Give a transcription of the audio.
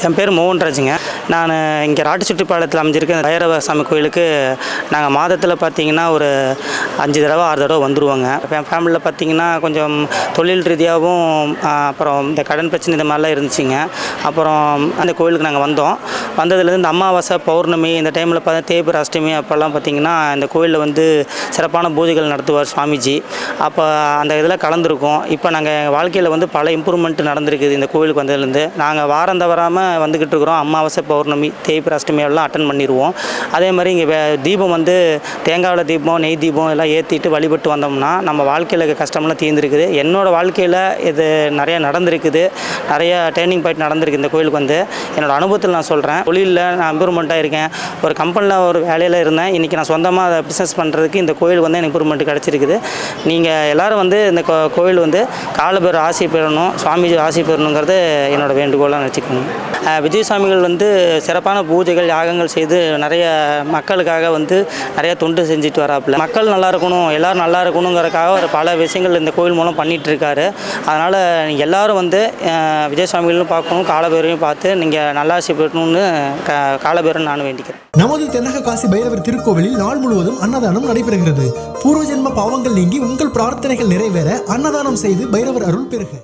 என் பேர் மோகன்ராஜுங்க. நான் இங்கே ராட்டுச்சுட்டிப்பாளையத்தில் அமைஞ்சிருக்க பைரவ சாமி கோயிலுக்கு நாங்கள் மாதத்தில் பார்த்திங்கன்னா ஒரு 5 தடவை 6 தடவை வந்துடுவோங்க. என் ஃபேமிலியில் பார்த்திங்கன்னா கொஞ்சம் தொழில் ரீதியாகவும் அப்புறம் இந்த கடன் பிரச்சனை இந்த மாதிரிலாம் இருந்துச்சுங்க. அப்புறம் அந்த கோயிலுக்கு நாங்கள் வந்ததுலேருந்து இந்த அமாவாசை பௌர்ணமி இந்த டைமில் பார்த்தா தேய்பிறை அஷ்டமி அப்போல்லாம் பார்த்திங்கன்னா இந்த கோயிலில் வந்து சிறப்பான பூஜைகள் நடத்துவார் சுவாமிஜி. அப்போ அந்த இதில் கலந்துருக்கோம். இப்போ நாங்கள் வாழ்க்கையில் வந்து பல இம்ப்ரூவ்மெண்ட் நடந்திருக்குது. இந்த கோயிலுக்கு வந்ததுலேருந்து நாங்கள் வாரம் தவறாமல் வந்துக்கிட்டு இருக்கிறோம். அமாவாசை பௌர்ணமி தேய்பிறை அஷ்டமி எல்லாம் அட்டன் பண்ணிடுவோம். அதே மாதிரி இங்கே தீபம் வந்து தேங்காவில் தீபம் நெய் தீபம் எல்லாம் ஏற்றிட்டு வழிபட்டு வந்தோம்னா நம்ம வாழ்க்கையில் இருக்க கஷ்டமெல்லாம் தீர்ந்துருக்குது. என்னோடய வாழ்க்கையில் இது நிறையா நடந்திருக்குது. நிறையா டேர்னிங் பாயிண்ட் நடந்திருக்கு இந்த கோயிலுக்கு வந்து. என்னோடய அனுபவத்தில் நான் சொல்கிறேன். தொழிலில் நான் இம்ப்ரூவ்மெண்ட்டாக இருக்கேன். ஒரு கம்பெனியில் ஒரு வேலையில் இருந்தேன். இன்றைக்கி நான் சொந்தமாக அதை பிஸ்னஸ் பண்ணுறதுக்கு இந்த கோயில் வந்து எனக்கு இம்ப்ரூவ்மெண்ட் கிடச்சிருக்குது. நீங்கள் எல்லோரும் வந்து இந்த கோயில் வந்து காலபேர் ஆசி பெறணும், சுவாமிஜி ஆசி பெறணுங்கிறது என்னோடய வேண்டுகோளாக நினச்சிக்கணும். விஜய் சுவாமிகள் வந்து சிறப்பான பூஜைகள் யாகங்கள் செய்து நிறைய மக்களுக்காக வந்து நிறைய தொண்டு செஞ்சுட்டு வராப்புல. மக்கள் நல்லா இருக்கணும், எல்லோரும் நல்லா இருக்கணுங்கிறதுக்காக ஒரு பல விஷயங்கள் இந்த கோயில் மூலம் பண்ணிகிட்டு இருக்காரு. அதனால் எல்லோரும் வந்து விஜய் சுவாமிகளும் பார்க்கணும், காலபேரையும் பார்த்து நீங்கள் நல்லாசி பெறணும்னு காலபேரன் நான் வேண்டிக்கிறேன். நமது தென்னக காசி பைரவர் திருக்கோவிலில் நாள் முழுவதும் அன்னதானம் நடைபெறுகிறது. பூர்வ ஜென்ம பாவங்கள் நீங்கி உங்கள் பிரார்த்தனைகள் நிறைவேற அன்னதானம் செய்து பைரவர் அருள் பெறுக.